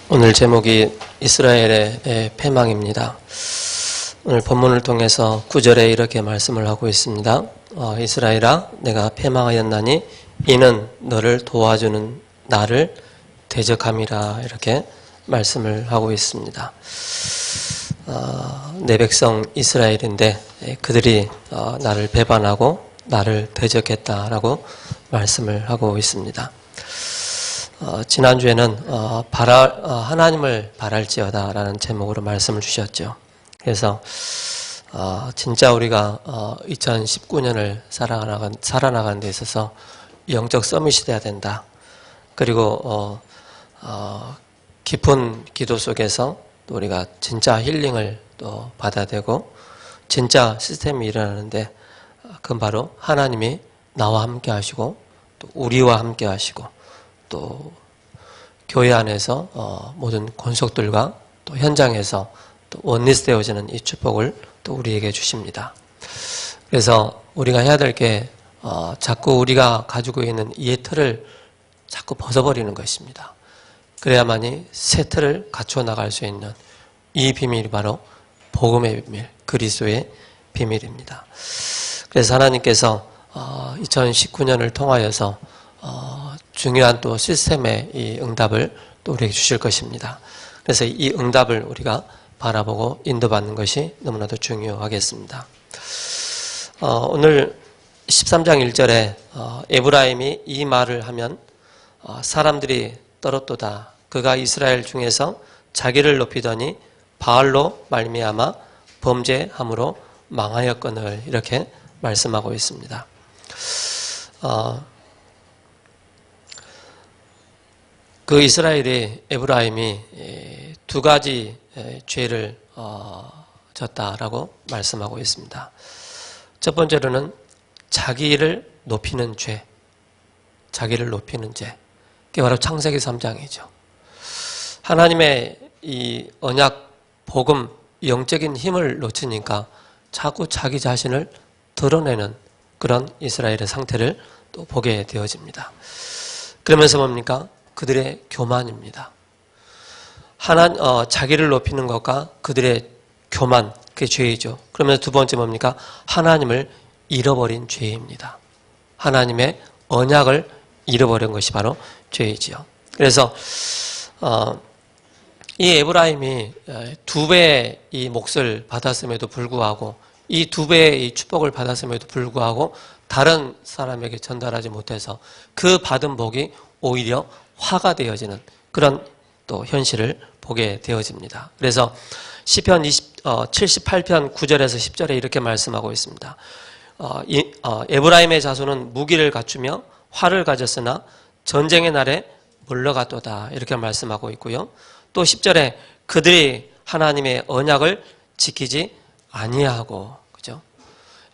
오늘 제목이 이스라엘의 패망입니다. 오늘 본문을 통해서 9절에 이렇게 말씀을 하고 있습니다. 이스라엘아, 내가 패망하였나니 이는 너를 도와주는 나를 대적함이라, 이렇게 말씀을 하고 있습니다. 내 백성 이스라엘인데 그들이 나를 배반하고 나를 대적했다라고 말씀을 하고 있습니다. 지난주에는 하나님을 바랄지어다 라는 제목으로 말씀을 주셨죠. 그래서 진짜 우리가 2019년을 살아나가는 데 있어서 영적 서밋이 돼야 된다. 그리고 깊은 기도 속에서 또 우리가 진짜 힐링을 또 받아야 되고, 진짜 시스템이 일어나는데 그건 바로 하나님이 나와 함께 하시고 또 우리와 함께 하시고 또 교회 안에서 모든 권속들과 또 현장에서 또 원리스 되어지는 이 축복을 또 우리에게 주십니다. 그래서 우리가 해야 될 게 자꾸 우리가 가지고 있는 이해 틀을 자꾸 벗어버리는 것입니다. 그래야만이 새 틀을 갖추어 나갈 수 있는 이 비밀이 바로 복음의 비밀, 그리스도의 비밀입니다. 그래서 하나님께서 2019년을 통하여서 중요한 또 시스템의 이 응답을 또 우리에게 주실 것입니다. 그래서 이 응답을 우리가 바라보고 인도받는 것이 너무나도 중요하겠습니다. 오늘 13장 1절에 에브라임이 이 말을 하면 사람들이 떨었도다. 그가 이스라엘 중에서 자기를 높이더니 바알로 말미암아 범죄함으로 망하였거늘, 이렇게 말씀하고 있습니다. 그 이스라엘이, 에브라임이 두 가지 죄를 졌다라고 말씀하고 있습니다. 첫 번째로는 자기를 높이는 죄, 자기를 높이는 죄. 그게 바로 창세기 3장이죠. 하나님의 이 언약, 복음, 영적인 힘을 놓치니까 자꾸 자기 자신을 드러내는 그런 이스라엘의 상태를 또 보게 되어집니다. 그러면서 뭡니까? 그들의 교만입니다. 자기를 높이는 것과 그들의 교만, 그게 죄이죠. 그러면서 두 번째 뭡니까? 하나님을 잃어버린 죄입니다. 하나님의 언약을 잃어버린 것이 바로 죄이지요. 그래서 이 에브라임이 두 배의 이 몫을 받았음에도 불구하고, 이 두 배의 이 축복을 받았음에도 불구하고 다른 사람에게 전달하지 못해서 그 받은 복이 오히려 화가 되어지는 그런 또 현실을 보게 되어집니다. 그래서 시편 78편 9절에서 10절에 이렇게 말씀하고 있습니다. 에브라임의 자손은 무기를 갖추며 활을 가졌으나 전쟁의 날에 물러갔도다, 이렇게 말씀하고 있고요. 또 10절에 그들이 하나님의 언약을 지키지 아니하고, 그죠?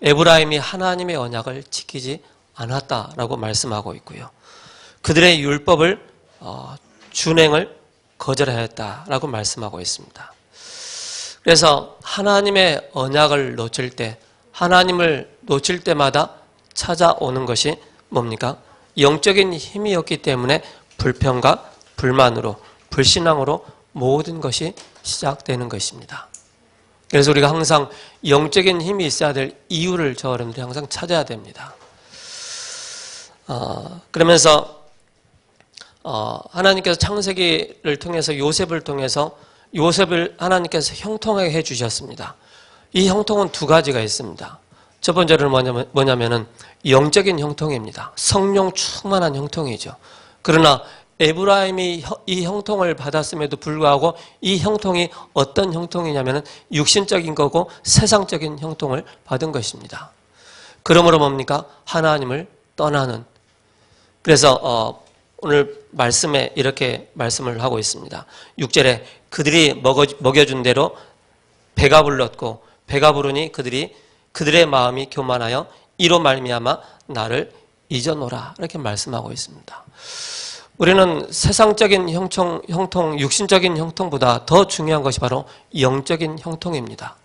에브라임이 하나님의 언약을 지키지 않았다라고 말씀하고 있고요. 그들의 율법을 준행을 거절하였다라고 말씀하고 있습니다. 그래서 하나님의 언약을 놓칠 때, 하나님을 놓칠 때마다 찾아오는 것이 뭡니까? 영적인 힘이었기 때문에 불평과 불만으로, 불신앙으로 모든 것이 시작되는 것입니다. 그래서 우리가 항상 영적인 힘이 있어야 될 이유를 저 여러분들이 항상 찾아야 됩니다. 그러면서 하나님께서 창세기를 통해서 요셉을 하나님께서 형통하게 해주셨습니다. 이 형통은 두 가지가 있습니다. 첫 번째는 뭐냐면은 영적인 형통입니다. 성령 충만한 형통이죠. 그러나 에브라임이 이 형통을 받았음에도 불구하고 이 형통이 어떤 형통이냐면은 육신적인 거고 세상적인 형통을 받은 것입니다. 그러므로 뭡니까? 하나님을 떠나는. 그래서 오늘 말씀에 이렇게 말씀을 하고 있습니다. 6절에 그들이 먹여준 대로 배가 불렀고 배가 부르니 그들의 마음이 교만하여 이로 말미암아 나를 잊어노라, 이렇게 말씀하고 있습니다. 우리는 세상적인 형통, 육신적인 형통보다 더 중요한 것이 바로 영적인 형통입니다.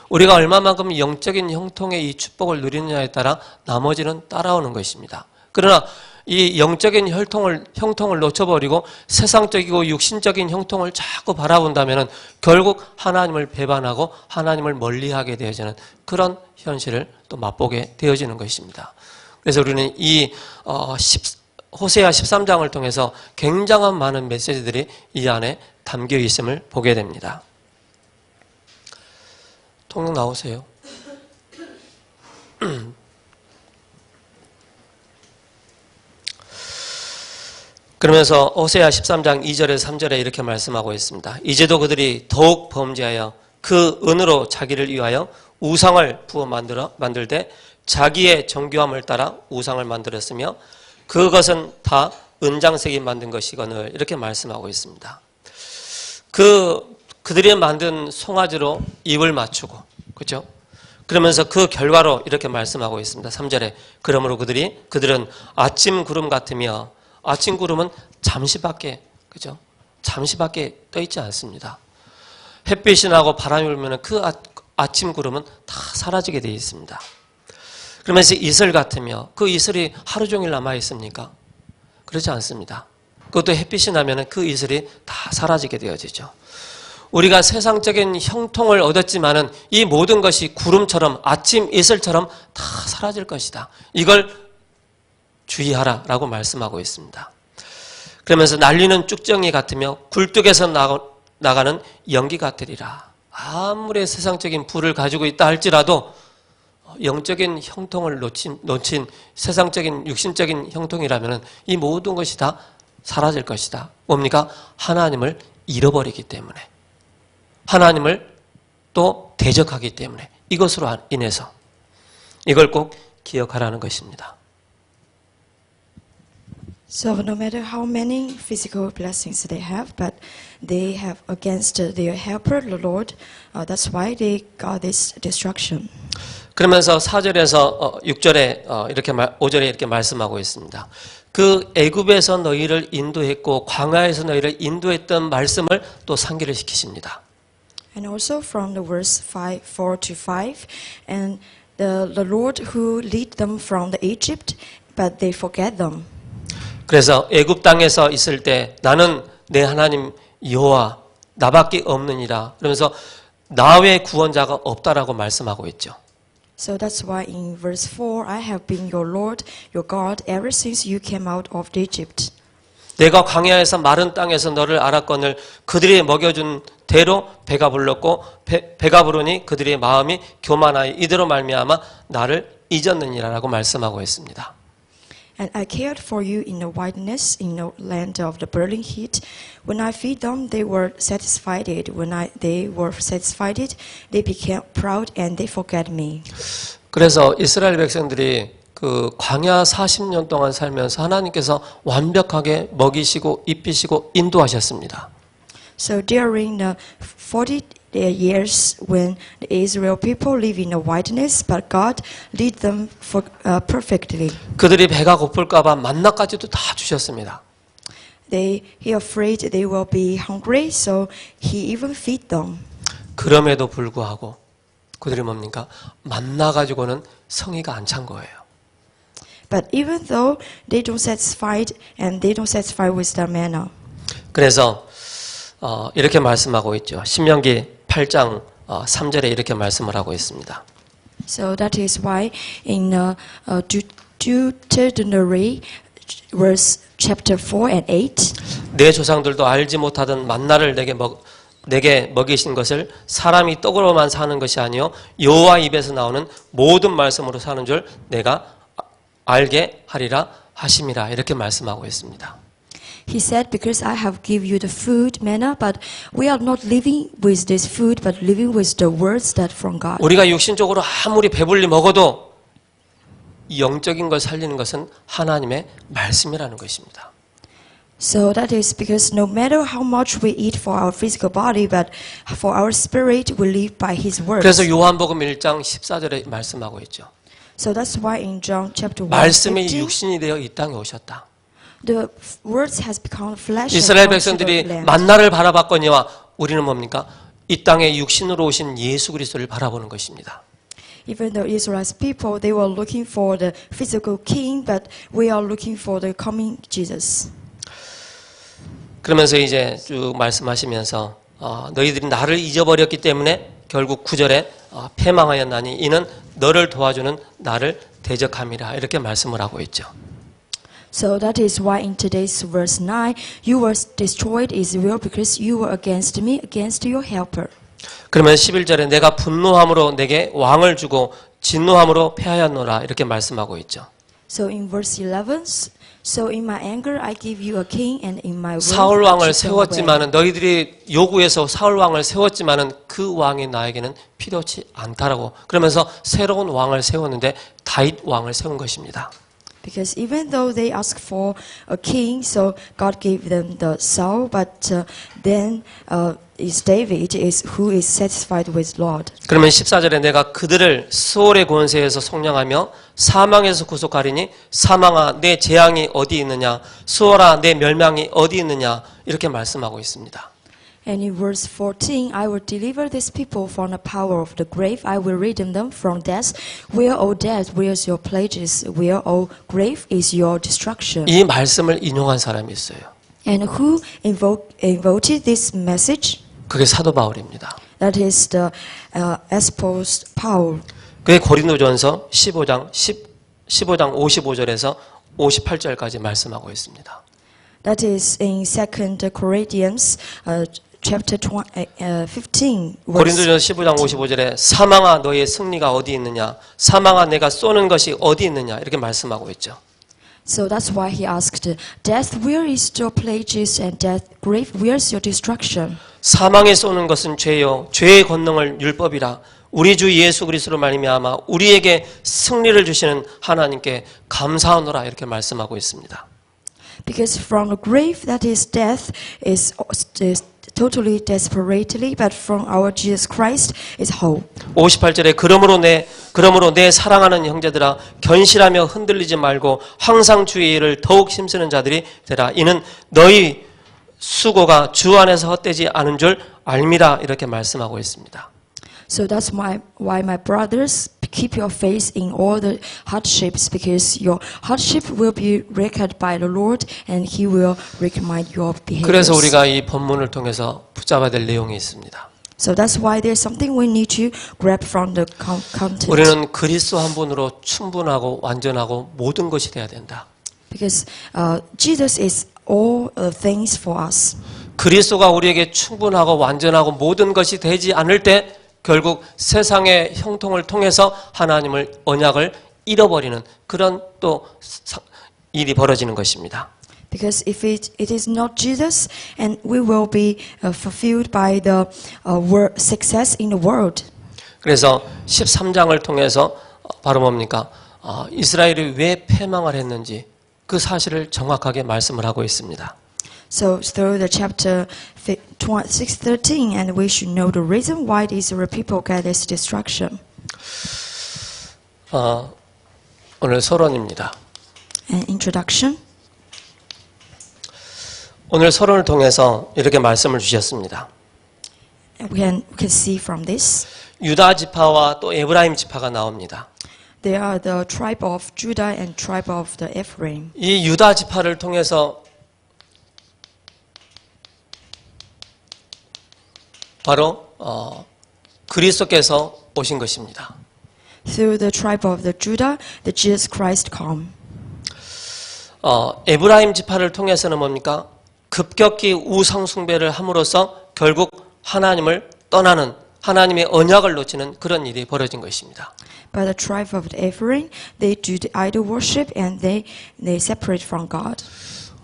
우리가 얼마만큼 영적인 형통의 이 축복을 누리느냐에 따라 나머지는 따라오는 것입니다. 그러나 이 영적인 형통을 놓쳐버리고 세상적이고 육신적인 형통을 자꾸 바라본다면 결국 하나님을 배반하고 하나님을 멀리하게 되어지는 그런 현실을 또 맛보게 되어지는 것입니다. 그래서 우리는 이 호세아 13장을 통해서 굉장한 많은 메시지들이 이 안에 담겨 있음을 보게 됩니다. 통역 나오세요. 그러면서 호세아 13장 2절에서 3절에 이렇게 말씀하고 있습니다. 이제도 그들이 더욱 범죄하여 그 은으로 자기를 위하여 우상을 부어 만들되 자기의 정교함을 따라 우상을 만들었으며 그것은 다 은장색이 만든 것이거늘 이렇게 말씀하고 있습니다. 그들이 만든 송아지로 입을 맞추고 그렇죠? 그러면서 그 결과로 이렇게 말씀하고 있습니다. 3절에 그러므로 그들은 아침 구름 같으며 아침 구름은 잠시밖에 그죠? 잠시밖에 떠 있지 않습니다. 햇빛이 나고 바람이 불면 그 아침 구름은 다 사라지게 되어 있습니다. 그러면서 이슬 같으며 그 이슬이 하루 종일 남아 있습니까? 그렇지 않습니다. 그것도 햇빛이 나면 그 이슬이 다 사라지게 되어지죠. 우리가 세상적인 형통을 얻었지만은 이 모든 것이 구름처럼 아침 이슬처럼 다 사라질 것이다. 이걸 주의하라라고 말씀하고 있습니다. 그러면서 날리는 쭉정이 같으며 굴뚝에서 나가는 연기 같으리라. 아무리 세상적인 부를 가지고 있다 할지라도 영적인 형통을 놓친 세상적인 육신적인 형통이라면 이 모든 것이 다 사라질 것이다. 뭡니까? 하나님을 잃어버리기 때문에 하나님을 또 대적하기 때문에 이것으로 인해서 이걸 꼭 기억하라는 것입니다. So no matter how many physical blessings they have, but they have against their helper, the Lord, that's why they got this destruction. 그러면서 4절에서 6절에 이렇게 5절에 이렇게 말씀하고 있습니다. 그 애굽에서 너희를 인도했고 광야에서 너희를 인도했던 말씀을 또 상기를 시키십니다. And also from the verse 4 to 5, and the Lord who lead them from the Egypt, but they forget them. 그래서 애굽 땅에서 있을 때 나는 내 하나님 여호와 나밖에 없느니라. 그러면서 나 외 구원자가 없다라고 말씀하고 있죠. So that's why in verse 4, I have been your Lord, your God, ever since you came out of Egypt. 내가 광야에서 마른 땅에서 너를 알았거늘 그들이 먹여준 대로 배가 불렀고 배가 부르니 그들의 마음이 교만하여 이대로 말미암아 나를 잊었느니라라고 말씀하고 있습니다. And I cared for you in the wilderness, in the land of the burning heat. When I feed them, they were satisfied. When they were satisfied, they became proud and they forgot me. 그래서 이스라엘 백성들이 그 광야 40년 동안 살면서 하나님께서 완벽하게 먹이시고 입히시고 인도하셨습니다. So during the 40 years when the Israel people live in the wilderness, but God lead them perfectly. 그들이 배가 고플까 봐 만나까지도 다 주셨습니다. He afraid they will be hungry, so he even feed them. 그럼에도 불구하고 그들이 뭡니까? 만나 가지고는 성의가 안 찬 거예요. But even though they don't satisfied and they don't satisfy with the manna. 그래서 이렇게 말씀하고 있죠. 신명기 8장 3절에 이렇게 말씀을 하고 있습니다. So that is why in Deuteronomy verse chapter 4 and 8 내 조상들도 알지 못하던 만나를 내게 먹이신 것을 사람이 떡으로만 사는 것이 아니요 여호와 입에서 나오는 모든 말씀으로 사는 줄 내가 알게 하리라 하심이라 이렇게 말씀하고 있습니다. He said, because I have given you the food, manna, but we are not living with this food, but living with the words that from God. 우리가 육신적으로 아무리 배불리 먹어도 영적인 걸 살리는 것은 하나님의 말씀이라는 것입니다. So that is because no matter how much we eat for our physical body, but for our spirit, we live by His words. 그래서 요한복음 1장 14절에 말씀하고 있죠. So that's why in John chapter 1, 말씀이 15, 육신이 되어 이 땅에 오셨다. the words has become flesh. 이스라엘 백성들이 만나를 바라봤거니와 우리는 뭡니까? 이 땅에 육신으로 오신 예수 그리스도를 바라보는 것입니다. Even the Israelite people, they were looking for the physical king, but we are looking for the coming Jesus. 그러면서 이제 쭉 말씀하시면서 너희들이 나를 잊어버렸기 때문에 결국 9절에 패망하였나니 이는 너를 도와주는 나를 대적함이라 이렇게 말씀을 하고 있죠. So that is why in today's verse 9, you were destroyed Israel because you were against me, against your helper. 그러면 11절에 내가 분노함으로 내게 왕을 주고 진노함으로 패하였노라 이렇게 말씀하고 있죠. So in verse 11, so in my anger I give you a king, and in my wrath 사울 I 왕을 took them away. 세웠지만은 너희들이 요구해서 사울 왕을 세웠지만은 그 왕이 나에게는 필요치 않다라고 그러면서 새로운 왕을 세웠는데 다윗 왕을 세운 것입니다. Because even though they asked for a king, so God gave them the Saul, but then is David is who is satisfied with Lord. 그러면 14절에 내가 그들을 수월의 권세에서 속량하며 사망에서 구속하리니 사망아 내 재앙이 어디 있느냐 수월아 내 멸망이 어디 있느냐 이렇게 말씀하고 있습니다. And in verse 14, I will deliver these people from the power of the grave. I will redeem them from death. Where, O death, where is your plagues? Where, O grave, is your destruction? 이 말씀을 인용한 사람이 있어요. And who invoked this message? 그게 사도 바울입니다. That is the Apostle Paul. 그게 고린도전서 15장 55절에서 58절까지 말씀하고 있습니다. That is in 2 Corinthians chapter 15. 고린도전서 15장 55절에 사망아 너의 승리가 어디 있느냐 사망아 내가 쏘는 것이 어디 있느냐 이렇게 말씀하고 있죠. So that's why he asked, Death, where is your plagues, and death, grave, where is your destruction? 사망에 쏘는 것은 죄요 죄의 권능을 율법이라 우리 주 예수 그리스도로 말미암아 우리에게 승리를 주시는 하나님께 감사하노라 이렇게 말씀하고 있습니다. Because from the grave that is death is totally desperately, but from our Jesus Christ is hope. 58절에 그러므로 내 사랑하는 형제들아 견실하며 흔들리지 말고 항상 주의 일을 더욱 힘쓰는 자들이 되라. 이는 너희 수고가 주 안에서 헛되지 않은 줄 알미라 이렇게 말씀하고 있습니다. So that's why my brothers keep your faith in all the hardships, because your hardship will be reckoned by the Lord, and He will recommend your behaviors. 그래서 우리가 이 본문을 통해서 붙잡아야 될 내용이 있습니다. So that's why there's something we need to grab from the content. 우리는 그리스도 한 분으로 충분하고 완전하고 모든 것이 돼야 된다. Because Jesus is all things for us. 그리스도가 우리에게 충분하고 완전하고 모든 것이 되지 않을 때 결국 세상의 형통을 통해서 하나님을 언약을 잃어버리는 그런 또 일이 벌어지는 것입니다. Because if it is not Jesus, and we will be fulfilled by the success in the world. 그래서 13장을 통해서 바로 뭡니까? 이스라엘이 왜 패망을 했는지 그 사실을 정확하게 말씀을 하고 있습니다. So through the chapter 6:13, and we should know the reason why the Israel people got this destruction. 오늘 서론입니다. An introduction. 오늘 서론을 통해서 이렇게 말씀을 주셨습니다. We can see from this. 유다 지파와 또 에브라임 지파가 나옵니다. They are the tribe of Judah and tribe of the Ephraim. 이 유다 지파를 통해서 바로 그리스도께서 오신 것입니다. Through the tribe of the Judah, the Jesus Christ come. 에브라임 지파를 통해서는 뭡니까? 급격히 우상 숭배를 함으로써 결국 하나님을 떠나는 하나님의 언약을 놓치는 그런 일이 벌어진 것입니다. By the tribe of the Ephraim, they do the idol worship, and they separate from God.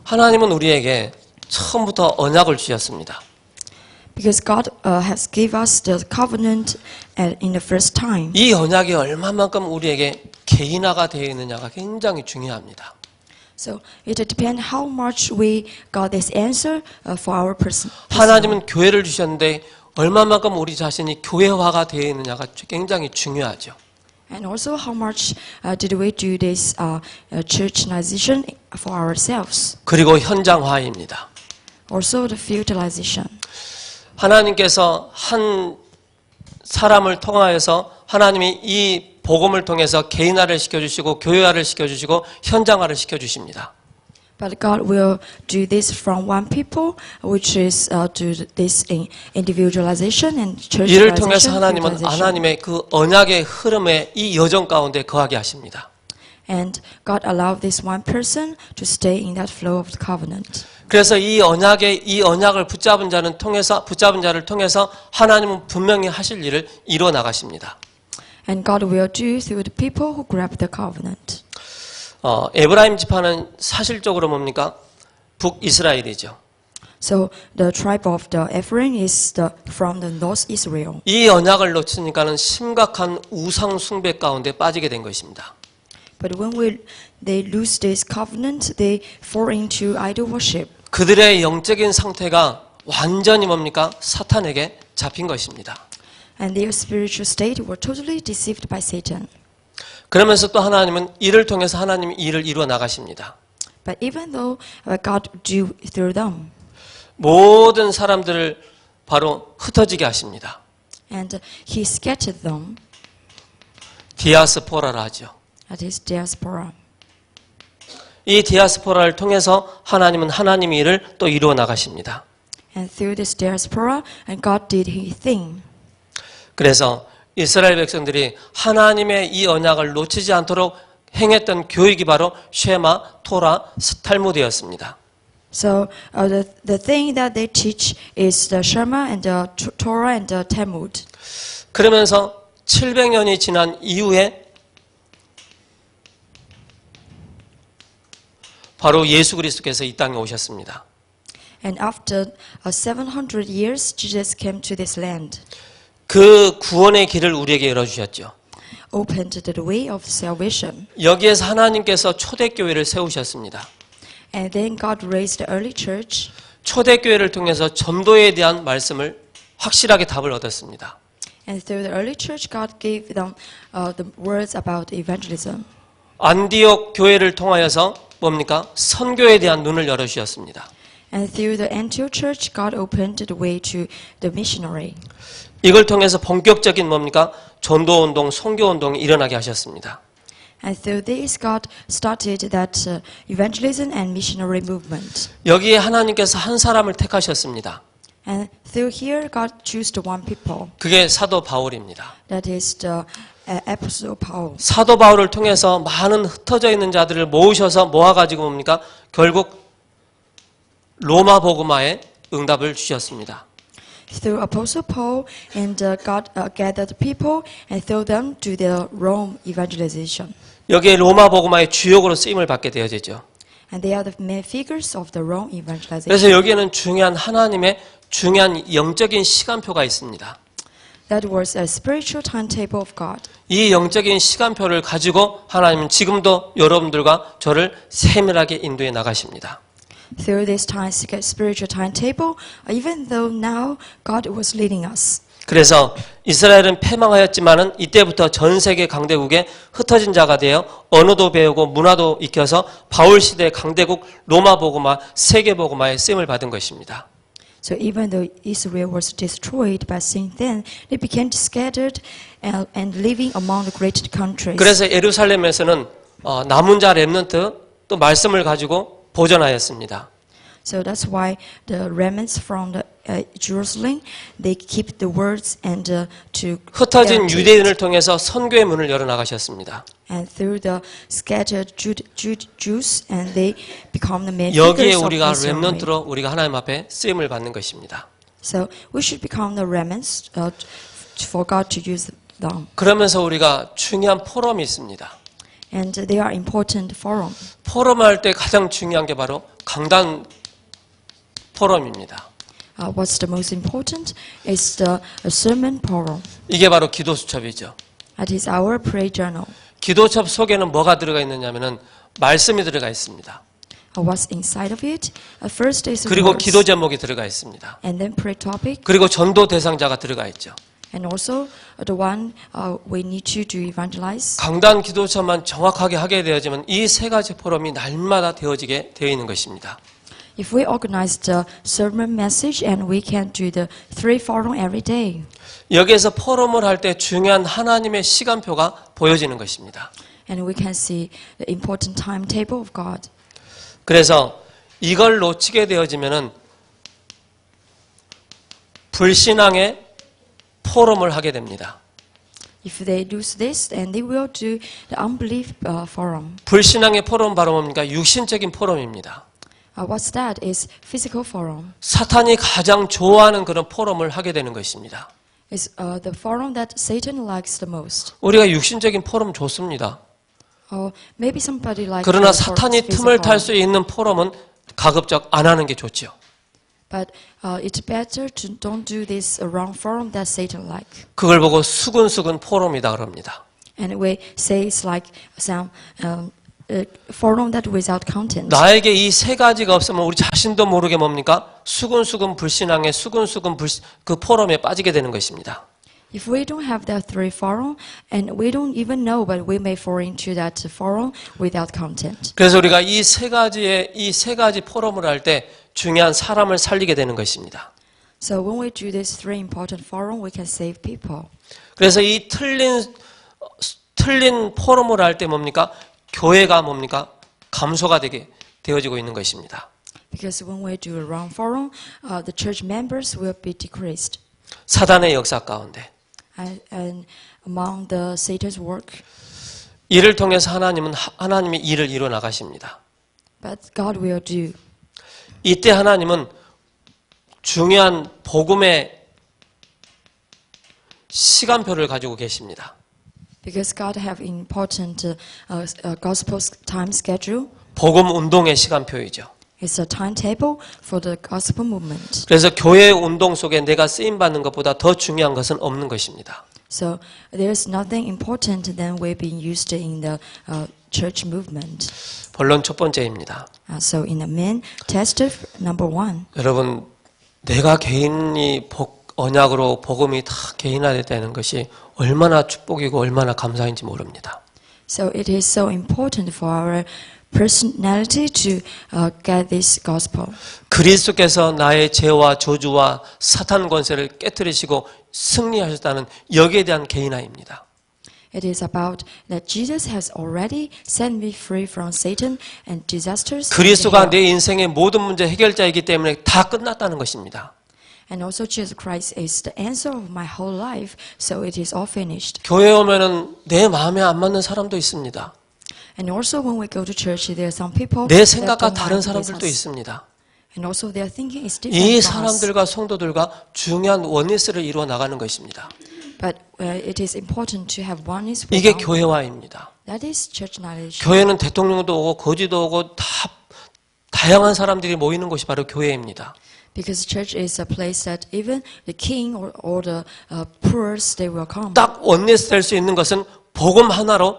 하나님은 우리에게 처음부터 언약을 주셨습니다. Because God has give us the covenant in the first time. 이 언약이 얼마만큼 우리에게 개인화가 되어 있느냐가 굉장히 중요합니다. So it depends how much we got this answer for our person. 하나님은 교회를 주셨는데 얼마만큼 우리 자신이 교회화가 되어 있느냐가 굉장히 중요하죠. And also how much did we do this churchnization for ourselves? 그리고 현장화입니다. Also the fieldization. 하나님께서 한 사람을 통하여서 하나님이 이 복음을 통해서 개인화를 시켜주시고 교회화를 시켜주시고 현장화를 시켜주십니다. But God will do this from one people, which is to this individualization and 이를 통해서 churchalization. 하나님은 하나님의 그 언약의 흐름에 이 여정 가운데 거하게 하십니다. And God allowed this one person to stay in that flow of the covenant. 그래서 이 언약을 붙잡은 자를 통해서 하나님은 분명히 하실 일을 이루어 나가십니다. And God will do through the people who grab the covenant. 에브라임 지파는 사실적으로 뭡니까? 북이스라엘이죠. So the tribe of the Ephraim is from the North Israel. 이 언약을 놓치니까는 심각한 우상 숭배 가운데 빠지게 된 것입니다. But when they lose this covenant, they fall into idol worship. 그들의 영적인 상태가 완전히 뭡니까? 사탄에게 잡힌 것입니다. And their spiritual state were totally deceived by Satan. 그러면서 또 하나님은 이를 통해서 하나님이 일을 이루어 나가십니다. But even though God do through them, 모든 사람들을 바로 흩어지게 하십니다. and He scattered them 디아스포라라 하죠. at His diaspora. 이 디아스포라를 통해서 하나님은 하나님의 일을 또 이루어 나가십니다. And through this diaspora, and God did His thing. 그래서 이스라엘 백성들이 하나님의 이 언약을 놓치지 않도록 행했던 교육이 바로 쉐마, 토라, 탈무드였습니다. So the thing that they teach is the Shema and the Torah and the Talmud. 그러면서 700년이 지난 이후에 바로 예수 그리스도께서 이 땅에 오셨습니다. And after 700 years, Jesus came to this land, 그 구원의 길을 우리에게 열어주셨죠. opened the way of salvation. 여기에서 하나님께서 초대교회를 세우셨습니다. And then God raised the early church. 초대교회를 통해서 전도에 대한 말씀을 확실하게 답을 얻었습니다. And through the early church, God gave them the words about evangelism. 안디옥 교회를 통하여서 뭡니까? 선교에 대한 눈을 열어주셨습니다. And through the Antioch church, God opened the way to the missionary. 이걸 통해서 본격적인 뭡니까? 전도운동, 선교운동이 일어나게 하셨습니다. And through this, God started that evangelism and missionary movement. 여기에 하나님께서 한 사람을 택하셨습니다. And through here, God chose the one people. 그게 사도 바울입니다. That is the Apostle Paul. 사도 바울을 통해서 많은 흩어져 있는 자들을 모으셔서 모아가지고 뭡니까? 결국 로마 복음화에 응답을 주셨습니다. Through Apostle Paul, and God gathered people and threw them to the Rome evangelization. 여기에 로마 복음화의 주역으로 쓰임을 받게 되어지죠. And they are the main figures of the Rome evangelization. 그래서 여기에는 중요한 하나님의 중요한 영적인 시간표가 있습니다. That was a spiritual timetable of God. 이 영적인 시간표를 가지고 하나님은 지금도 여러분들과 저를 세밀하게 인도해 나가십니다. Through this spiritual timetable, even though now God was leading us. 그래서 이스라엘은 패망하였지만은 이때부터 전 세계 강대국에 흩어진 자가 되어 언어도 배우고 문화도 익혀서 바울 시대 강대국 로마 복음화, 세계 복음화에 쓰임을 받은 것입니다. So even though Israel was destroyed by sin, then they became scattered and living among the great countries. 그래서 예루살렘에서는 남은 자 렘넌트 또 말씀을 가지고 보존하였습니다. So that's why the remnants from the Jerusalem, they keep the words and to 흩어진 유대인을 통해서 선교의 문을 열어나가셨습니다. and through the scattered Jews, and they become the main 여기에 figures of 우리가 Israel. 렘넌트로 우리가 하나님 앞에 쓰임을 받는 것입니다. So we should become the remnants for God to use them. 그러면서 우리가 중요한 포럼이 있습니다. And they are important forum. 포럼할 때 가장 중요한 게 바로 강단 포럼입니다. What's the most important is the sermon forum. 이게 바로 기도 수첩이죠. That is our prayer journal. 기도첩 속에는 뭐가 들어가 있느냐면은 말씀이 들어가 있습니다. What's inside of it? First is 그리고 words, 기도 제목이 들어가 있습니다. and then prayer topic, 그리고 전도 대상자가 들어가 있죠. and also the one we need to evangelize. 강단 기도첩만 정확하게 하게 되어지면 이 세 가지 포럼이 날마다 되어지게 되어 있는 것입니다. If we organize the sermon message and we can do the 3 forum every day. 여기에서 포럼을 할 때 중요한 하나님의 시간표가 보여지는 것입니다. And we can see the important timetable of God. 그래서 이걸 놓치게 되어지면은 불신앙의 포럼을 하게 됩니다. If they lose this, then they will do the unbelief forum. 불신앙의 포럼 바로 뭡니까? 육신적인 포럼입니다. What's that? Is physical forum. 사탄이 가장 좋아하는 그런 포럼을 하게 되는 것입니다. It's the forum that Satan likes the most. 우리가 육신적인 포럼 좋습니다. Maybe somebody likes. 그러나 사탄이 틈을 탈 수 있는 포럼은 가급적 안 하는 게 좋죠. But it's better to don't do this around forum that Satan like. 그걸 보고 수근수근 포럼이다 그럽니다. And we say it's like some forum that without content. 나에게 이 세 가지가 없으면 우리 자신도 모르게 뭡니까? 수근수근 불신앙의 수근수근 그 포럼에 빠지게 되는 것입니다. If we don't have that three forum, and we don't even know, but we may fall into that forum without content. 그래서 우리가 이 세 가지 포럼을 할 때 중요한 사람을 살리게 되는 것입니다. So when we do these three important forum, we can save people. 그래서 이 틀린 포럼을 할 때 뭡니까? 교회가 뭡니까? 감소가 되어지고 있는 것입니다. Because when we do a wrong forum, the church members will be decreased. 사단의 역사 가운데 And among the Satan's work, 이를 통해서 하나님이 일을 이루어 나가십니다. but God will do. 이때 하나님은 중요한 복음의 시간표를 가지고 계십니다. Because God have important gospel time schedule. 복음 운동의 시간표이죠. It's a timetable for the gospel movement. 그래서 교회 운동 속에 내가 쓰임 받는 것보다 더 중요한 것은 없는 것입니다. So there's nothing important than we're being used in the church movement. 본론 첫 번째입니다. So in the main test number one. 여러분, 내가 개인이 언약으로 복음이 다 개인화되는 것이 얼마나 축복이고 얼마나 감사인지 모릅니다. So it is so important for our personality to get this gospel. 그리스도께서 나의 죄와 저주와 사탄 권세를 깨뜨리시고 승리하셨다는 여기에 대한 개인화입니다. It is about that Jesus has already set me free from Satan and disasters. 그리스도가 내 인생의 모든 문제 해결자이기 때문에 다 끝났다는 것입니다. And also Jesus Christ is the answer of my whole life, so it is all finished. 교회 오면은 내 마음에 안 맞는 사람도 있습니다. And also when we go to church, there are some people 내 that 생각과 don't 다른 like 사람들도 us. 있습니다. And also their thinking is different 이 from us. 사람들과 성도들과 중요한 원리스를 이루어 나가는 것입니다. But it is important to have oneness with 이게 our- 교회화입니다. That is church knowledge. 교회는 대통령도 오고 거지도 오고 다양한 사람들이 모이는 곳이 바로 교회입니다. Because church is a place that even the king or the poor, they will come. 딱 원리스 될 수 있는 것은 복음 하나로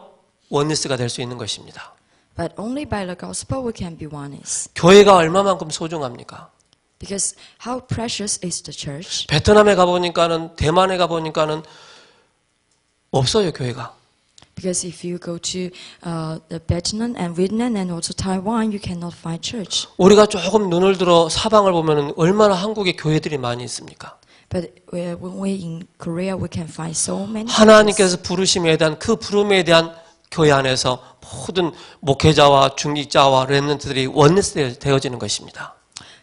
원리스가 될 수 있는 것입니다. But only by the gospel we can be oneness. 교회가 얼마만큼 소중합니까? Because how precious is the church? 베트남에 가보니까는 대만에 가보니까는 없어요 교회가. Because if you go to the Vietnam and Vietnam and also Taiwan, you cannot find church. 우리가 조금 눈을 들어 사방을 보면은 얼마나 한국에 교회들이 많이 있습니까? But when we in Korea, we can find so many. 하나님께서 부르심에 대한 그 부름에 대한 교회 안에서 모든 목회자와 중직자와 렘넌트들이 원리스 되어지는 것입니다.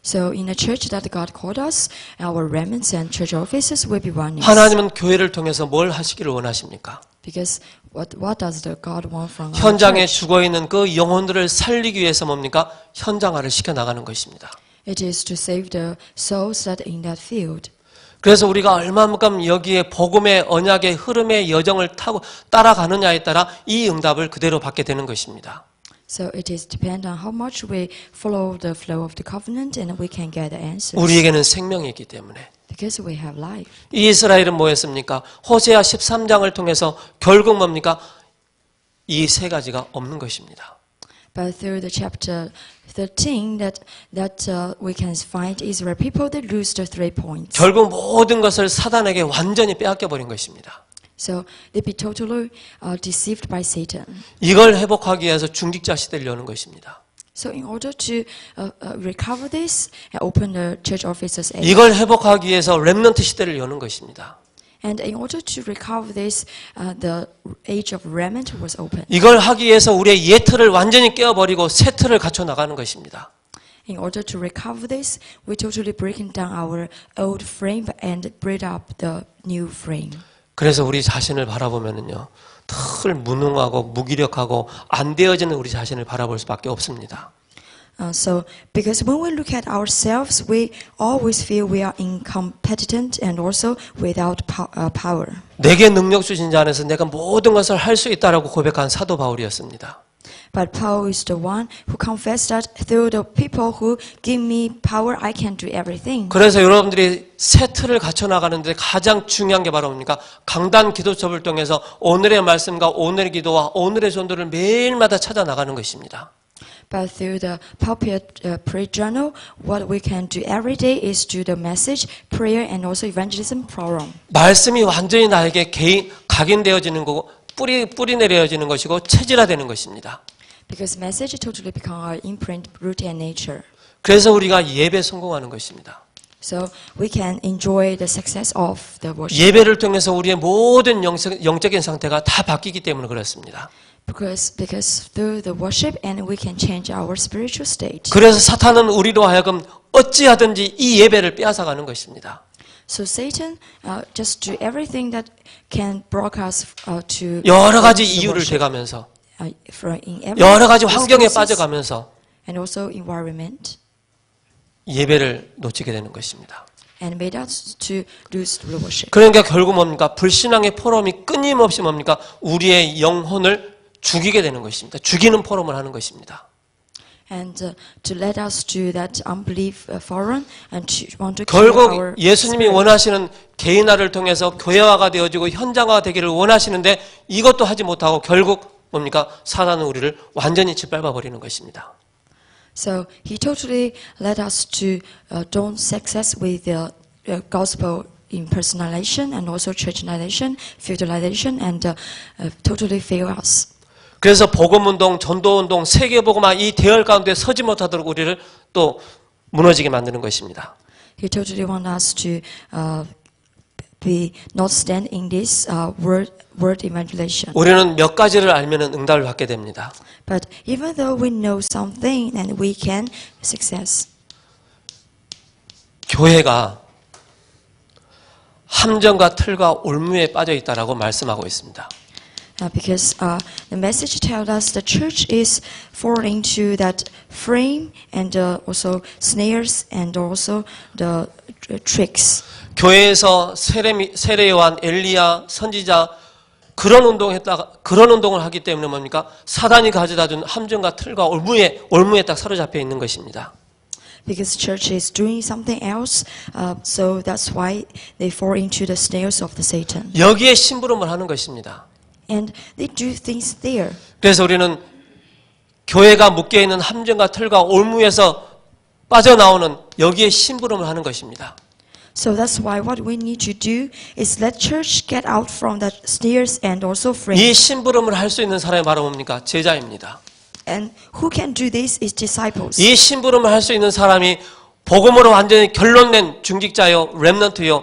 So in the church that God called us, our remnants and church officers will be oneness. 하나님은 교회를 통해서 뭘 하시기를 원하십니까? Because what does the God want from our 현장에 church? 죽어 있는 그 영혼들을 살리기 위해서 뭡니까? 현장화를 시켜 나가는 것입니다. It is to save the souls that in that field. 그래서 우리가 얼마만큼 여기에 복음의 언약의 흐름의 여정을 타고 따라가느냐에 따라 이 응답을 그대로 받게 되는 것입니다. So it is depend on how much we follow the flow of the covenant, and we can get the answers. 우리에게는 생명이 있기 때문에. Because we have life. 이 이스라엘은 뭐였습니까? 호세아 13장을 통해서 결국 뭡니까? 이 세 가지가 없는 것입니다. But through the chapter 13, that we can find Israel people that lose the 3 points. 결국 모든 것을 사단에게 완전히 빼앗겨 버린 것입니다. So they be totally deceived by Satan. 이걸 회복하기 위해서 중직자 시대를 여는 것입니다. So in order to recover this and open the church officers' age, 이걸 회복하기 위해서 렘넌트 시대를 여는 것입니다. And in order to recover this, the age of remnant was opened. 이걸 하기 위해서 우리의 옛 틀을 완전히 깨어버리고 새 틀을 갖춰 나가는 것입니다. In order to recover this, we totally breaking down our old frame and build up the new frame. 그래서 우리 자신을 바라보면은요, 늘 무능하고 무기력하고 안 되어지는 우리 자신을 바라볼 수밖에 없습니다. So, because when we look at ourselves, we always feel we are incompetent and also without power. 내게 능력 주신 자 안에서 내가 모든 것을 할 수 있다라고 고백한 사도 바울이었습니다. But Paul is the one who confessed that through the people who give me power, I can do everything. 그래서 여러분들이 새 틀을 갖춰 나가는데 가장 중요한 게 바로 뭡니까? 강단 기도첩을 통해서 오늘의 말씀과 오늘의 기도와 오늘의 전도를 매일마다 찾아 나가는 것입니다. But through the pulpit prayer journal, what we can do every day is do the message, prayer, and also evangelism program. 말씀이 완전히 나에게 각인되어지는 거고 뿌리 내려지는 것이고 체질화되는 것입니다. Because message totally become our imprint, root, and nature. 그래서 우리가 예배 성공하는 것입니다. So we can enjoy the success of the worship. 예배를 통해서 우리의 모든 영적인 상태가 다 바뀌기 때문에 그렇습니다. Because through the worship and we can change our spiritual state. 그래서 사탄은 우리로 하여금 어찌하든지 이 예배를 빼앗아가는 것입니다. So Satan just do everything that can block us to 여러 가지 이유를 대가면서 in every 여러 가지 환경에 circumstances 빠져가면서 and also environment 예배를 놓치게 되는 것입니다. and made us to lose the worship. 그러니까 결국 뭡니까? 불신앙의 포럼이 끊임없이 뭡니까? 우리의 영혼을 죽이게 되는 것입니다. 죽이는 포럼을 하는 것입니다. And to let us do that unbelief forum and to want to kill 결국 our 예수님이 spirit. 원하시는 개인화를 통해서 교회화가 되어지고 현장화가 되기를 원하시는데 이것도 하지 못하고 결국 뭡니까? 사단은 우리를 완전히 짓밟아 버리는 것입니다. So he totally led us to don't success with the gospel impersonalization and also churchnization, feudalization, and totally fail us. 그래서 복음운동, 전도운동, 세계복음화 이 대열 가운데 서지 못하도록 우리를 또 무너지게 만드는 것입니다. He totally want us to be not stand in this word evangelization. 우리는 몇 가지를 알면은 응답을 받게 됩니다. But even though we know something, and we can success. 교회가 함정과 틀과 올무에 빠져 있다라고 말씀하고 있습니다. Because the message tells us the church is falling into that frame and also snares and also the tricks. 교회에서 세례 요한, 엘리야, 선지자 그런 운동을 하기 때문에 뭡니까? 사단이 가져다 준 함정과 틀과 올무에 딱 사로잡혀 있는 것입니다. Because church is doing something else, so that's why they fall into the snares of the Satan. 여기에 심부름을 하는 것입니다. And they do things there. 그래서 우리는 교회가 묶여 있는 함정과 틀과 올무에서 빠져나오는 여기에 심부름을 하는 것입니다. So that's why what we need to do is let church get out from the snares and also 이 frames. 심부름을 할 수 있는 사람이 바로 뭡니까? 제자입니다. And who can do this is disciples. 이 심부름을 할 수 있는 사람이 복음으로 완전히 결론낸 중직자요, 렘넌트요,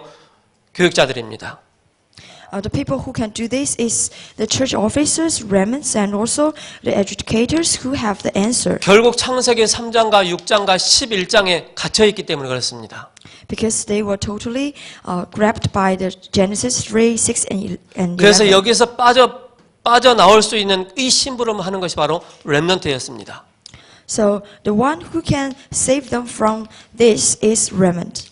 교육자들입니다. The people who can do this is the church officers, remnants, and also the educators who have the answer. 결국 창세기 3장과 6장과 11장에 갇혀 있기 때문에 그렇습니다. Because they were totally grabbed by the Genesis 3, 6, and 11. 그래서 여기서 빠져나올 수 있는 이 심부름을 하는 것이 바로 렘넌트였습니다. So the one who can save them from this is remnant.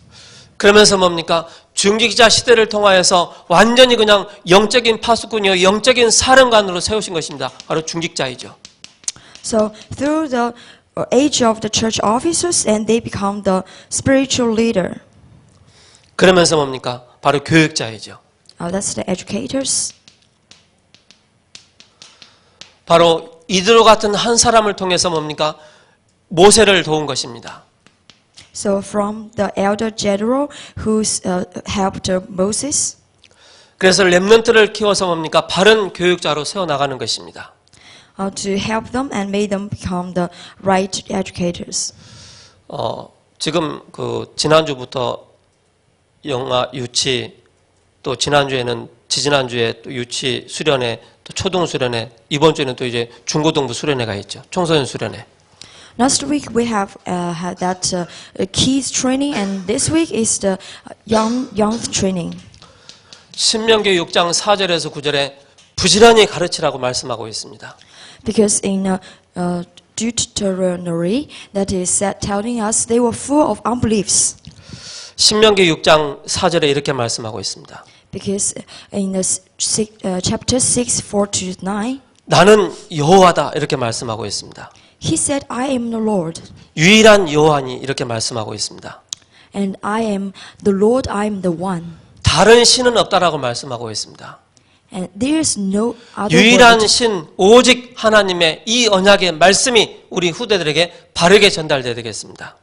그러면서 뭡니까? 중직자 시대를 통하여서 완전히 그냥 영적인 파수꾼이요, 영적인 사령관으로 세우신 것입니다. 바로 중직자이죠. So through the age of the church officers, and they become the spiritual leader. 그러면서 뭡니까? 바로 교육자이죠. That's the educators. 바로 이드로 같은 한 사람을 통해서 뭡니까? 모세를 도운 것입니다. So from the elder Jethro who helped Moses. 그래서 렘넌트를 키워서 뭡니까? 바른 교육자로 세워나가는 것입니다. To help them and make them become the right educators. 지금 지난주부터 영아, 유치, 또 지난주에 또 유치 수련회, 또 초등 수련회, 이번 주에는 또 이제 중고등부 수련회가 있죠. 청소년 수련회. Last week we have had that kids training, and this week is the young training. 신명기 6장 4절에서 9절에 부지런히 가르치라고 말씀하고 있습니다. Because in Deuteronomy, that is telling us they were full of unbeliefs. 신명기 6장 4절에 이렇게 말씀하고 있습니다. Because in the chapter 6, 4-9, 나는 여호와다 이렇게 말씀하고 있습니다. he said, I am the Lord. 유일한 여호와니 이렇게 말씀하고 있습니다. And I am the Lord, I am the one. 다른 신은 없다라고 말씀하고 있습니다. And there is no other 유일한 word. 신 오직 하나님의 이 언약의 말씀이 우리 후대들에게 바르게 전달되어야 되겠습니다.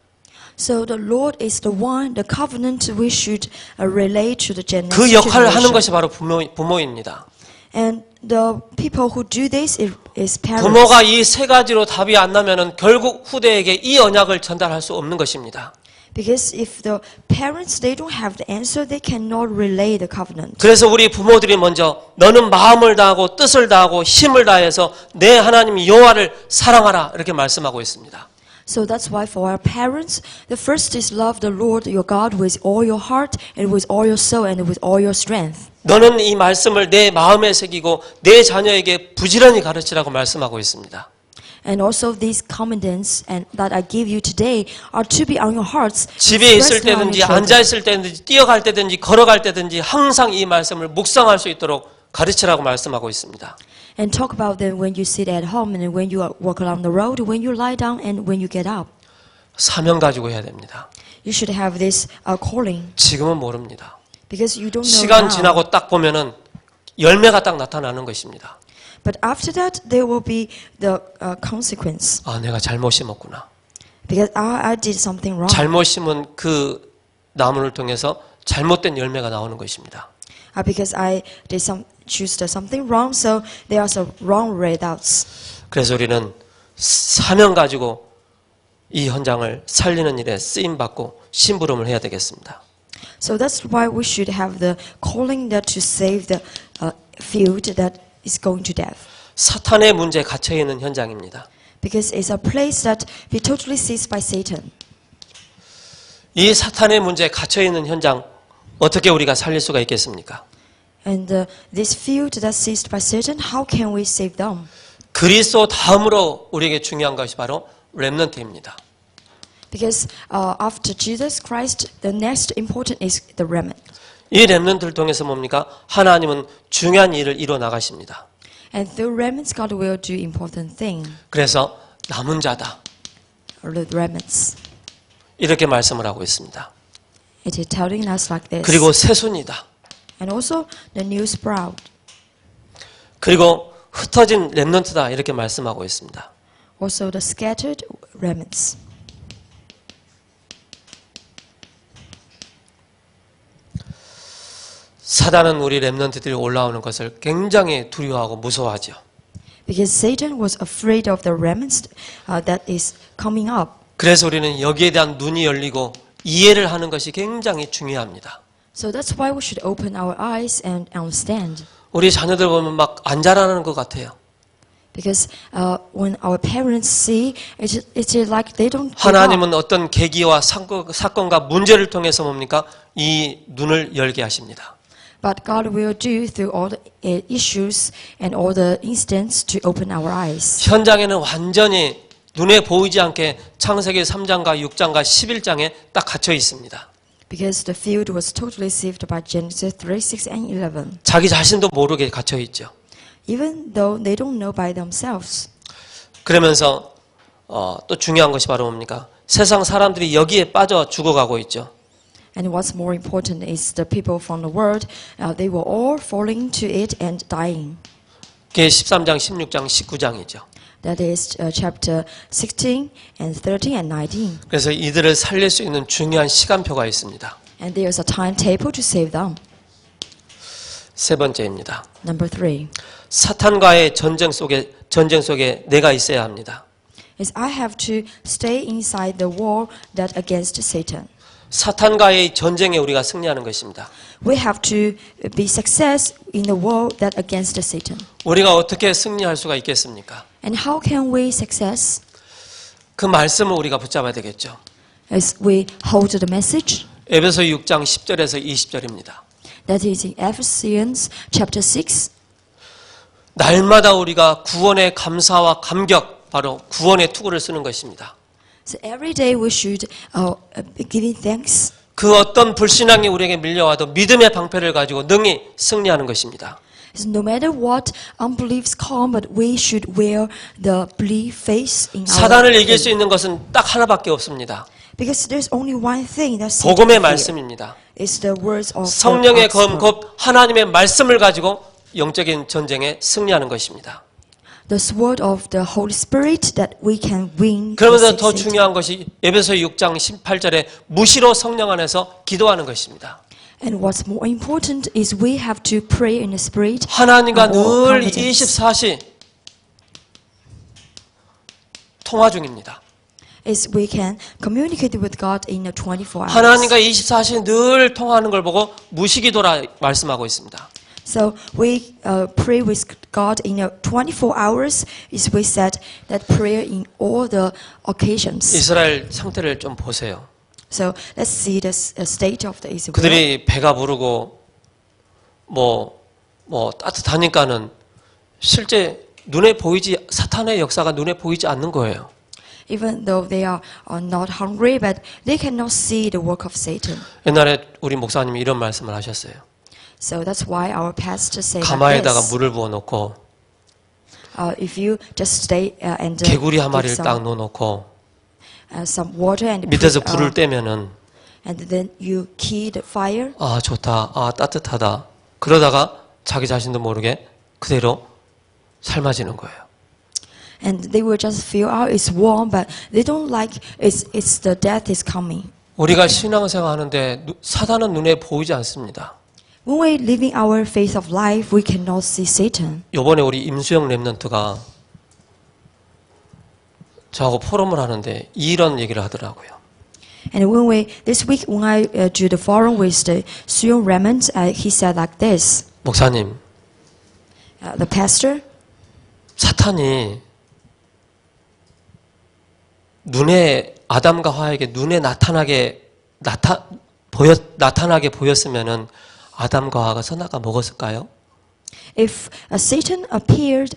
So the Lord is the one, the covenant we should relay to the next 그 역할을 하는 generation. 것이 바로 부모입니다. And the people who do this is parents. 부모가 이 세 가지로 답이 안 나면은 결국 후대에게 이 언약을 전달할 수 없는 것입니다. Because if the parents they don't have the answer, they cannot relay the covenant. 그래서 우리 부모들이 먼저 너는 마음을 다하고 뜻을 다하고 힘을 다해서 내 하나님 여호와를 사랑하라 이렇게 말씀하고 있습니다. So that's why for our parents, the first is love the Lord your God with all your heart and with all your soul and with all your strength. 너는 이 말씀을 내 마음에 새기고 내 자녀에게 부지런히 가르치라고 말씀하고 있습니다. And also these commandments and that I give you today are to be on your hearts. 집에 있을 expressly on your 때든지 children. 앉아 있을 때든지 뛰어갈 때든지 걸어갈 때든지 항상 이 말씀을 묵상할 수 있도록 가르치라고 말씀하고 있습니다. And talk about them when you sit at home and when you walk along the road, when you lie down and when you get up. 사명 가지고 해야 됩니다. You should have this calling 지금은 모릅니다. because you don't know 시간 now. 지나고 딱 보면은 열매가 딱 나타나는 것입니다. But after that, there will be the consequence. 아, 내가 잘못 심었구나. Because I did something wrong. 잘못 심은 그 나무를 통해서 잘못된 열매가 나오는 것입니다. Because I did choose something wrong, so there are some wrong results. 그래서 우리는 사명 가지고 이 현장을 살리는 일에 쓰임 받고 심부름을 해야 되겠습니다. So that's why we should have the calling that to save the field that is going to death. 사탄의 문제에 갇혀 있는 현장입니다. Because it's a place that be totally seized by Satan. 이 사탄의 문제에 갇혀 있는 현장 어떻게 우리가 살릴 수가 있겠습니까? And this field that's seized by Satan, how can we save them? 그리스도 다음으로 우리에게 중요한 것이 바로 렘넌트입니다. Because after Jesus Christ, the next important is the remnant. 이 렘넌트를 통해서 뭡니까? 하나님은 중요한 일을 이루어 나가십니다. And through remnants, God will do important thing. 그래서 남은 자다 Or the remnants. 이렇게 말씀을 하고 있습니다. It is telling us like this. 그리고 새순이다. And also the new sprout. 그리고 흩어진 렘넌트다 이렇게 말씀하고 있습니다. Also the scattered remnants. 사단은 우리 렘넌트들이 올라오는 것을 굉장히 두려워하고 무서워하죠. Because Satan was afraid of the remnants that is coming up. 그래서 우리는 여기에 대한 눈이 열리고 이해를 하는 것이 굉장히 중요합니다. So that's why we should open our eyes and understand. 우리 자녀들 보면 막 안 자라는 것 같아요. Because when our parents see, it's like they don't. 하나님은 어떤 계기와 사건과 문제를 통해서 뭡니까? 이 눈을 열게 하십니다. But God will do through all the issues and all the incidents to open our eyes. 현장에는 완전히 눈에 보이지 않게 창세기 3장과 6장과 11장에 딱 갇혀 있습니다. Because the field was totally saved by Genesis 3, 6, and 11. 자기 자신도 모르게 갇혀 있죠. Even though they don't know by themselves. 그러면서 또 중요한 것이 바로 뭡니까? 세상 사람들이 여기에 빠져 죽어가고 있죠. And what's more important is the people from the world, they were all falling to it and dying. 그게 13장, 16장, 19장이죠. That is chapter 16 and 13 and 19. 그래서 이들을 살릴 수 있는 중요한 시간표가 있습니다. And there's a timetable to save them. 세 번째입니다. Number 3 사탄과의 전쟁 속에 내가 있어야 합니다. is I have to stay inside the war that against Satan. 사탄과의 전쟁에 우리가 승리하는 것입니다. We have to be success in the war that against Satan. 우리가 어떻게 승리할 수가 있겠습니까? And how can we success? 그 말씀을 우리가 붙잡아야 되겠죠. As we hold the message 에베소 6장 10절에서 20절입니다. that is in Ephesians chapter 6. 날마다 우리가 구원의 감사와 감격, 바로 구원의 투구를 쓰는 것입니다. So every day we should be giving thanks. 그 어떤 불신앙이 우리에게 밀려와도 믿음의 방패를 가지고 능히 승리하는 것입니다. So no matter what unbeliefs come, but we should wear the belief face in our 사단을 이길 수 faith. 있는 것은 딱 하나밖에 없습니다. Because there's only one thing that's 복음의 말씀입니다. It's the words of 성령의 God's word. 검, 곧 하나님의 말씀을 가지고 영적인 전쟁에 승리하는 것입니다. The sword of the Holy Spirit that we can win. 그러면서 더 중요한 것이 에베소 6장 18절에 무시로 성령 안에서 기도하는 것입니다. And what's more important is we have to pray in the Spirit. 하나님과 of all 늘 confidence. 24시 통화 중입니다. Is we can communicate with God in the 24 hours. 하나님과 24시 늘 통화하는 걸 보고 무시기도라 말씀하고 있습니다. So we pray with God in the 24 hours. Is we said that prayer in all the occasions. 이스라엘 상태를 좀 보세요. So let's see the state of the Israel. 그들이 배가 부르고 뭐 따뜻하니까는 실제 눈에 보이지 사탄의 역사가 눈에 보이지 않는 거예요. Even though they are not hungry, but they cannot see the work of Satan. 옛날에 우리 목사님이 이런 말씀을 하셨어요. So that's why our pastor said 가마에다가 this. 물을 부어 놓고 If you just stay and 개구리 한 give 마리를 딱 some, 넣어 놓고 some water and 밑에서 put, 불을 떼면은 and then you key the fire, 아 좋다, 아 따뜻하다. 그러다가 자기 자신도 모르게 그대로 삶아지는 거예요. and they will just feel out it's warm, but they don't like it's the death is coming. 우리가 신앙생활 하는데 사단은 눈에 보이지 않습니다. When we living our phase of life, we cannot see Satan. 이번에 우리 임수영 랩런트가 저하고 포럼을 하는데 이런 얘기를 하더라고요. And this week when I do the forum with the Suyong Remnant, he said like this. 목사님, The pastor, 사탄이 눈에 아담과 하와에게 눈에 나타나게 보였으면은 아담과 하와가 선악과 먹었을까요? if Satan appeared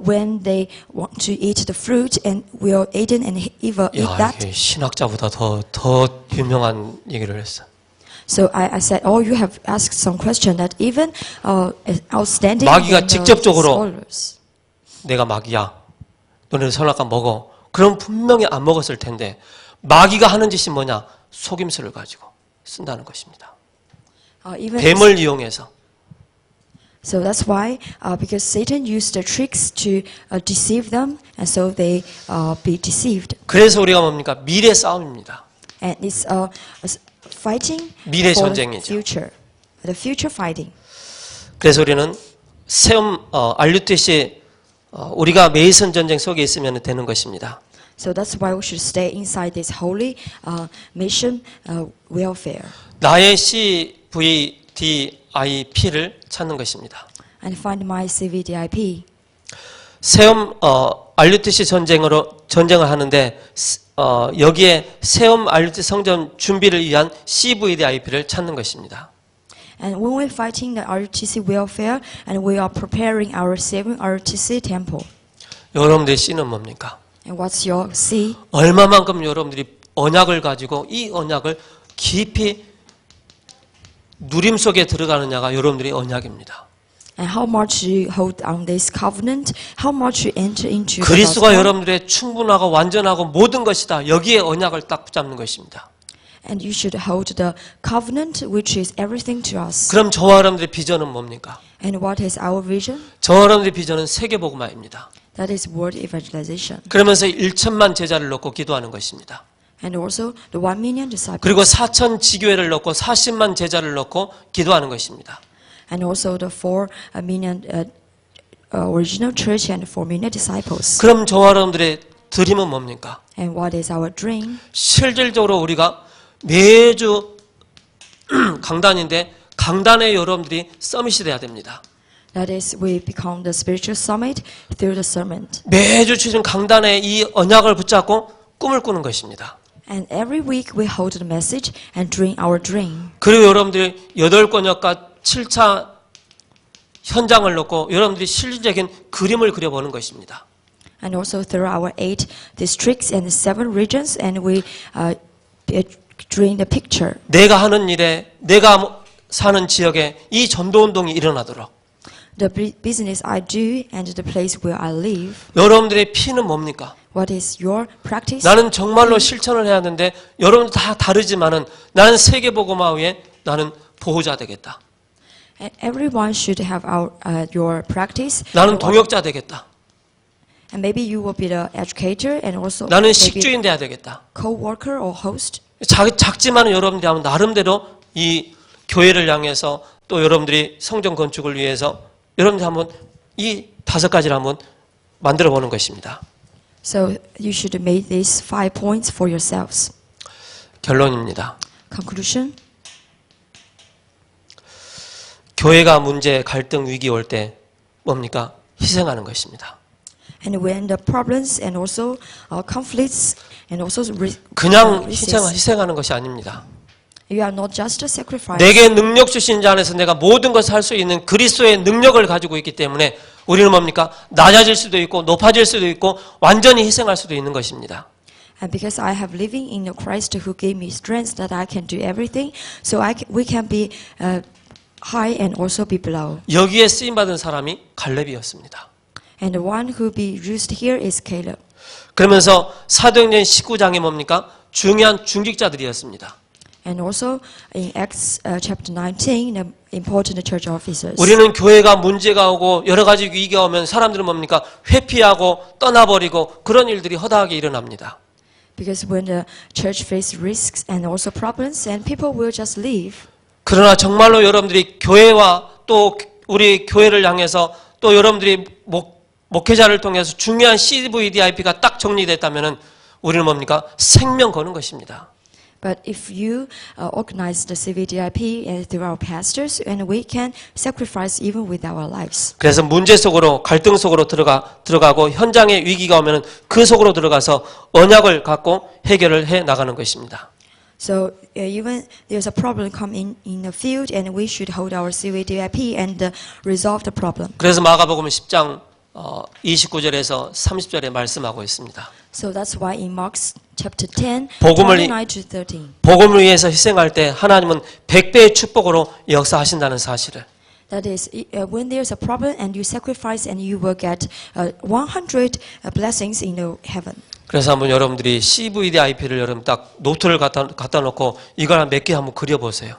when they want to eat the fruit, and will Adam and Eve eat 야, that? 이게 신학자보다 더 유명한 얘기를 했어. So I said, oh, you have asked some question that even outstanding 마귀가 than the 직접적으로 scholars. 내가 마귀야. 너네들 선악과 먹어. 그럼 분명히 안 먹었을 텐데 마귀가 하는 짓이 뭐냐? 속임수를 가지고 쓴다는 것입니다. Even 뱀을 이용해서. So that's why, because Satan used the tricks to deceive them, and so they be deceived. 그래서 우리가 뭡니까? 미래 싸움입니다. And it's fighting 미래 for the 전쟁이죠. future, the future fighting. 그래서 우리는 알루티시 우리가 메이슨 전쟁 속에 있으면 되는 것입니다. So that's why we should stay inside this holy mission welfare 나의 CVDIP를 찾는 것입니다. and find my CVDIP. 알루티시 전쟁을 하는데 여기에 알루티 성전 준비를 위한 CVDIP를 찾는 것입니다. And when we're fighting the RTC welfare, and we are preparing our 7 RTC temple. 여러분들의 C는 뭡니까? And what's your C? 얼마만큼 여러분들이 언약을 가지고 이 언약을 깊이 누림 속에 들어가느냐가 여러분들의 언약입니다. And how much you hold on this covenant, how much you enter into the 그리스도가 gospel. 여러분들의 충분하고 완전하고 모든 것이다. 여기에 언약을 딱 붙잡는 것입니다. And you should hold the covenant, which is everything to us. 그럼 저와 여러분들의 비전은 뭡니까? And what is our vision? 저와 여러분들의 비전은 세계복음화입니다. That is world evangelization. 그러면서 1천만 제자를 넣고 기도하는 것입니다. And also the 1 million disciples. 그리고 4천 지교회를 넣고 40만 제자를 넣고 기도하는 것입니다. And also the 4 million original church and 4 million disciples. 그럼 저와 여러분들의 드림은 뭡니까? And what is our dream? 실질적으로 우리가 매주 강단인데 강단에 여러분들이 서밋이 돼야 됩니다. That is, we become the spiritual summit through the sermon. 매주 주신 강단에 이 언약을 붙잡고 꿈을 꾸는 것입니다. And every week we hold the message and dream our dream. 그리고 여러분들이 8권역과 7차 현장을 놓고 여러분들이 실질적인 그림을 그려보는 것입니다. And also through our 8 districts and 7 regions, and we dream the picture. 내가 하는 일에, 내가 사는 지역에 이 전도운동이 일어나도록. The business I do and the place where I live. 여러분들의 피는 뭡니까? What is your practice? 나는 정말로 실천을 해야 하는데 여러분들 다 다르지만은 나는 세계복음화의 나는 보호자 되겠다. And everyone should have your practice. 나는 동역자 되겠다. And maybe you will be the educator and also 나는 maybe 식주인 돼야 되겠다. co-worker or host. 작지만은 여러분들이 하면 나름대로 이 교회를 향해서 또 여러분들이 성전 건축을 위해서 여러분들이 한번 이 5가지를 한번 만들어 보는 것입니다. So you should make these 5 points for yourselves. 결론입니다. Conclusion. 교회가 문제, 갈등, 위기 올 때 뭡니까? 희생하는 것입니다. And when the problems and also conflicts and also 그냥 희생하는 것이 아닙니다. you are not just a sacrifice. 내게 능력 주신 자 안에서 내가 모든 것을 할 수 있는 그리스도의 능력을 가지고 있기 때문에 우리는 뭡니까? 낮아질 수도 있고 높아질 수도 있고 완전히 희생할 수도 있는 것입니다. And because I have living in the Christ who gave me strength that I can do everything, so we can be high and also be below. 여기에 쓰임 받은 사람이 갈렙이었습니다. And the one who be used here is Caleb. 그러면서 사도행전 19장에 뭡니까? 중요한 중직자들이었습니다. And also in Acts chapter 19, the important church officers. 우리는 교회가 문제가 오고 여러 가지 위기가 오면 사람들은 뭡니까? 회피하고 떠나버리고 그런 일들이 허다하게 일어납니다. Because when the church face risks and also problems, and people will just leave. 그러나 정말로 여러분들이 교회와 또 우리 교회를 향해서 또 여러분들이 목회자를 통해서 중요한 CVDIP가 딱 정리됐다면은 우리는 뭡니까? 생명 거는 것입니다. But if you organize the CVDIP and through our pastors, and we can sacrifice even with our lives. 그래서 문제 속으로 갈등 속으로 들어가고 현장에 위기가 오면은 그 속으로 들어가서 언약을 갖고 해결을 해 나가는 것입니다. So even there's a problem come in the field, and we should hold our CVDIP and resolve the problem. 그래서 마가복음 10장 29절에서 30절에 말씀하고 있습니다. So that's why in Mark chapter 10, 복음을 29 to 30. 복음을 위해서 희생할 때 하나님은 100배의 축복으로 역사하신다는 사실을. That is, when there's a problem and you sacrifice, and you will get 100 blessings in the heaven. 그래서 한번 여러분들이 CVDIP를 여러분 딱 노트를 갖다 놓고 이걸 몇 개 한번 그려보세요.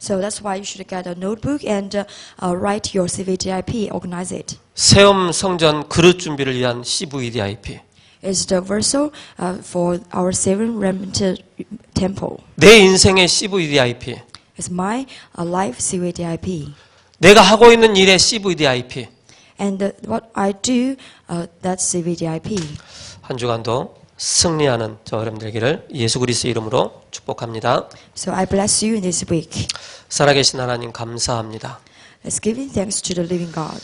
So that's why you should get a notebook and write your CVDIP, organize it. 세움 성전 그릇 준비를 위한 CVDIP. It's the vessel for our 7 remnant temple. 내 인생의 CVDIP. It's my life CVDIP. 내가 하고 있는 일의 CVDIP. And what I do, that's CVDIP. 한 주간도 승리하는 저 여러분 되기를 예수 그리스도 이름으로 축복합니다. So I bless you in this week. 살아계신 하나님 감사합니다. Let's give thanks to the living God.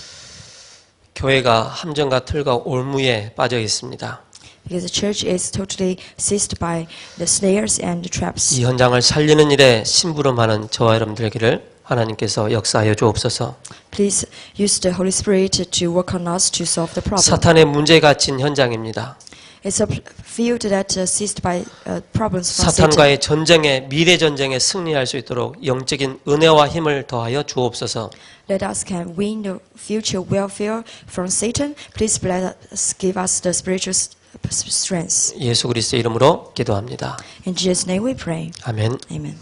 교회가 함정과 틀과 올무에 빠져 있습니다. Because the church is totally seized by the snares and the traps. 이 현장을 살리는 일에 심부름하는 저와 여러분 되기를 하나님께서 역사하여 주옵소서. Please use the Holy Spirit to work on us to solve the problem. 사탄의 문제가 갇힌 현장입니다. It's a field that is seized by problems from Satan. 사탄과의 전쟁에 미래 전쟁에 승리할 수 있도록 영적인 은혜와 힘을 더하여 주옵소서. Let us can win the future welfare from Satan. Please give us the spiritual strength. 예수 그리스도 이름으로 기도합니다. In Jesus' name we pray. 아멘. Amen.